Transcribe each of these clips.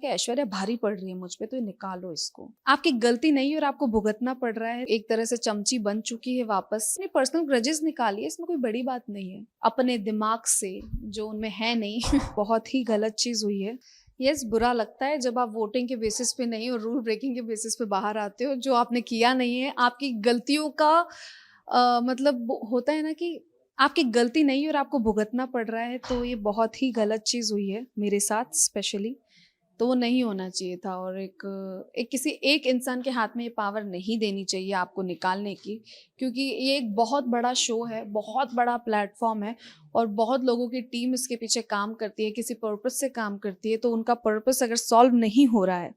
कि ऐश्वर्या भारी पड़ रही है मुझ पे, तो निकालो इसको। आपकी गलती नहीं है और आपको भुगतना पड़ रहा है। एक तरह से चमची बन चुकी है वापस। अपनी पर्सनल ग्रजेस निकालिए, इसमें कोई बड़ी बात नहीं है। अपने दिमाग से जो उनमें है नहीं बहुत ही गलत चीज हुई है। यस, बुरा लगता है जब आप वोटिंग के बेसिस पे नहीं और रूल ब्रेकिंग के बेसिस पे बाहर आते हो। जो आपने किया नहीं है, आपकी गलतियों का मतलब होता है ना कि आपकी गलती नहीं है और आपको भुगतना पड़ रहा है, तो ये बहुत ही गलत चीज़ हुई है मेरे साथ स्पेशली। तो वो नहीं होना चाहिए था। और एक किसी एक इंसान के हाथ में ये पावर नहीं देनी चाहिए आपको निकालने की, क्योंकि ये एक बहुत बड़ा शो है, बहुत बड़ा प्लेटफॉर्म है और बहुत लोगों की टीम इसके पीछे काम करती है, किसी पर्पस से काम करती है। तो उनका पर्पस अगर सॉल्व नहीं हो रहा है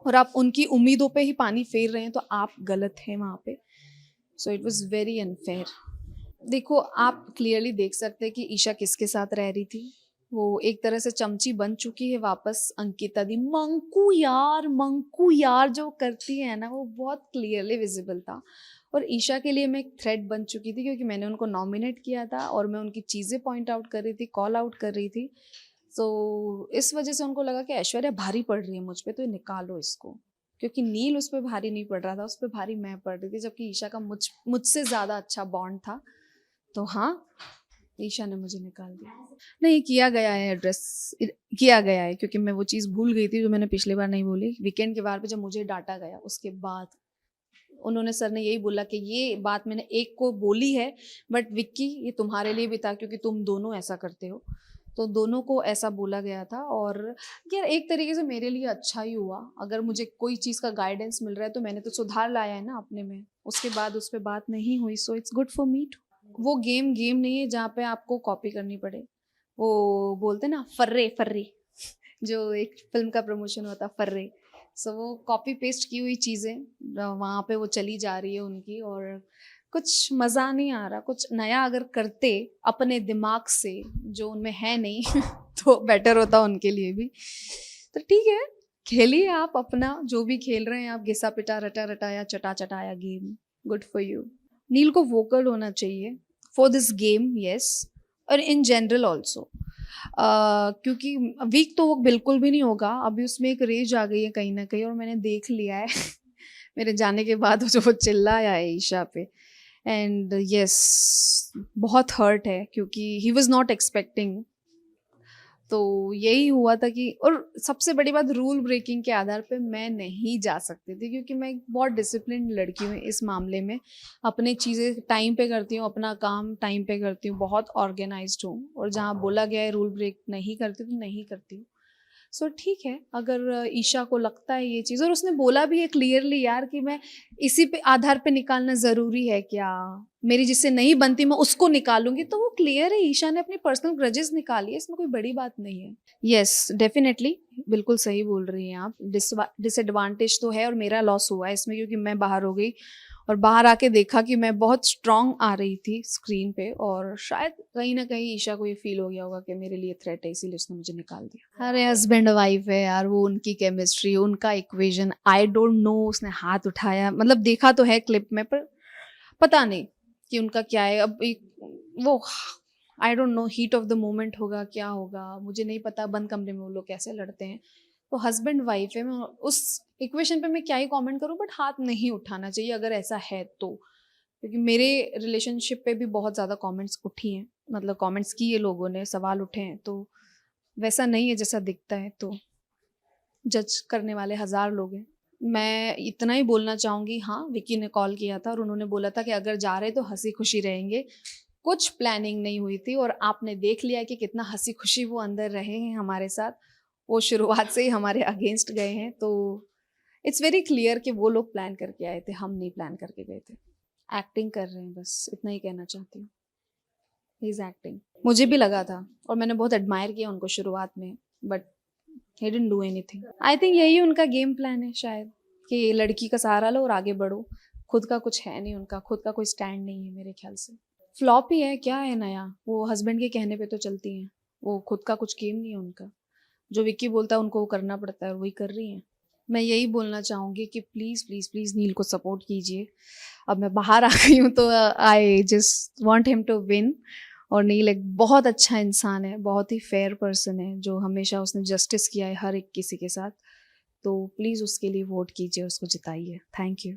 और आप उनकी उम्मीदों पे ही पानी फेर रहे हैं, तो आप गलत हैं वहाँ पे। So it was very unfair. देखो, आप क्लियरली देख सकते हैं कि ईशा किसके साथ रह रही थी। वो एक तरह से चमची बन चुकी है वापस अंकिता दी। मंकू यार जो करती है ना, वो बहुत क्लियरली विजिबल था। और ईशा के लिए मैं एक थ्रेट बन चुकी थी, क्योंकि मैंने उनको नॉमिनेट किया था और मैं उनकी चीज़ें पॉइंट आउट कर रही थी, कॉल आउट कर रही थी। तो इस वजह से उनको लगा कि ऐश्वर्या भारी पड़ रही है मुझ पे, तो निकालो इसको। क्योंकि नील उस पर भारी नहीं पड़ रहा था, उस पर भारी मैं पड़ रही थी, जबकि ईशा का मुझसे ज़्यादा अच्छा बॉन्ड था। तो हाँ, ईशा ने मुझे निकाल दिया। नहीं, किया गया है एड्रेस, किया गया है, क्योंकि मैं वो चीज़ भूल गई थी जो मैंने पिछली बार नहीं बोली। वीकेंड के बार पे जब मुझे डांटा गया, उसके बाद उन्होंने, सर ने यही बोला कि ये बात मैंने एक को बोली है, बट विक्की ये तुम्हारे लिए भी था, क्योंकि तुम दोनों ऐसा करते हो। तो दोनों को ऐसा बोला गया था। और यार एक तरीके से मेरे लिए अच्छा ही हुआ। अगर मुझे कोई चीज़ का गाइडेंस मिल रहा है तो मैंने तो सुधार लाया है ना अपने में, उसके बाद उस पर बात नहीं हुई। So it's good for me too. वो गेम नहीं है जहाँ पे आपको कॉपी करनी पड़े। वो बोलते ना फर्रे फर्रे जो एक फिल्म का प्रमोशन होता, फर्रे। सो वो कॉपी पेस्ट की हुई चीज़ें वहाँ पे वो चली जा रही है उनकी, और कुछ मज़ा नहीं आ रहा। कुछ नया अगर करते अपने दिमाग से जो उनमें है नहीं तो बेटर होता उनके लिए भी। तो ठीक है, खेलिए आप अपना जो भी खेल रहे हैं आप, घिसा पिटा रटा रटाया चटा चटाया game. Good for you. Neel को वोकल होना चाहिए फॉर दिस गेम, यस, और इन जनरल ऑल्सो। क्योंकि वीक तो वो बिल्कुल भी नहीं होगा। अभी उसमें एक रेज आ गई है कहीं ना कहीं, और मैंने देख लिया है मेरे जाने के बाद जो वो चिल्लाया है ईशा पे। एंड यस, बहुत हर्ट है, क्योंकि ही वॉज नॉट एक्सपेक्टिंग। तो यही हुआ था कि, और सबसे बड़ी बात, रूल ब्रेकिंग के आधार पे मैं नहीं जा सकती थी, क्योंकि मैं एक बहुत डिसिप्लिन लड़की हूँ इस मामले में। अपनी चीज़ें टाइम पे करती हूँ, अपना काम टाइम पे करती हूँ, बहुत ऑर्गेनाइज्ड हूँ, और जहाँ बोला गया है रूल ब्रेक नहीं करती तो नहीं करती हूँ। सो ठीक है, अगर ईशा को लगता है ये चीज़, और उसने बोला भी है क्लियरली यार कि मैं इसी पे आधार पे निकालना ज़रूरी है क्या, मेरी जिससे नहीं बनती मैं उसको निकालूंगी, तो वो क्लियर है। ईशा ने अपनी पर्सनल ग्रजेस निकाली है, इसमें कोई बड़ी बात नहीं है। यस, डेफिनेटली, बिल्कुल सही बोल रही हैं आप। डिसएडवांटेज तो है, और मेरा लॉस हुआ है इसमें, क्योंकि मैं बाहर हो गई और बाहर आके देखा कि मैं बहुत स्ट्रांग आ रही थी स्क्रीन पे, और शायद कहीं ना कहीं ईशा को ये फील हो गया होगा कि मेरे लिए थ्रेट है, इसीलिए उसने मुझे निकाल दिया। अरे हस्बैंड वाइफ है यार, वो उनकी केमिस्ट्री, उनका इक्वेशन, आई डोंट नो। उसने हाथ उठाया, मतलब देखा तो है क्लिप में, पर पता नहीं कि उनका क्या है। अब वो I don't know, heat of the moment होगा, क्या होगा मुझे नहीं पता। बंद कमरे में वो लोग कैसे लड़ते हैं। तो हस्बैंड वाइफ है, मैं उस इक्वेशन पे मैं क्या ही कमेंट करूं, बट हाथ नहीं उठाना चाहिए अगर ऐसा है तो। क्योंकि मेरे रिलेशनशिप पे भी बहुत ज़्यादा कमेंट्स उठी हैं, मतलब कमेंट्स किए लोगों ने, सवाल उठे हैं, तो वैसा नहीं है जैसा दिखता है। तो जज करने वाले हज़ार लोग हैं। मैं इतना ही बोलना चाहूँगी, हाँ विकी ने कॉल किया था और उन्होंने बोला था कि अगर जा रहे तो हंसी खुशी रहेंगे, कुछ प्लानिंग नहीं हुई थी। और आपने देख लिया कि कितना हंसी खुशी वो अंदर रहे हैं हमारे साथ। वो शुरुआत से ही हमारे अगेंस्ट गए हैं, तो इट्स वेरी क्लियर कि वो लोग प्लान करके आए थे, हम नहीं प्लान करके गए थे। एक्टिंग कर रहे हैं, बस इतना ही कहना चाहती हूँ। He is acting. मुझे भी लगा था, और मैंने बहुत एडमायर किया उनको शुरुआत में, but he didn't do anything. I think यही उनका गेम प्लान है शायद, कि लड़की का सहारा लो और आगे बढ़ो। खुद का कुछ है नहीं उनका, खुद का कोई स्टैंड नहीं है मेरे ख्याल से। फ्लॉप ही है, क्या है नया। वो हस्बैंड के कहने पे तो चलती हैं, वो खुद का कुछ गेम नहीं है उनका। जो विक्की बोलता है उनको वो करना पड़ता है, और वही कर रही हैं। मैं यही बोलना चाहूँगी कि प्लीज़ प्लीज़ प्लीज़ नील को सपोर्ट कीजिए। अब मैं बाहर आ गई हूँ, तो I just want him to win, और नील एक बहुत अच्छा इंसान है, बहुत ही फेयर पर्सन है, जो हमेशा उसने जस्टिस किया है हर एक किसी के साथ। तो प्लीज़ उसके लिए वोट कीजिए, उसको जिताइए। Thank you.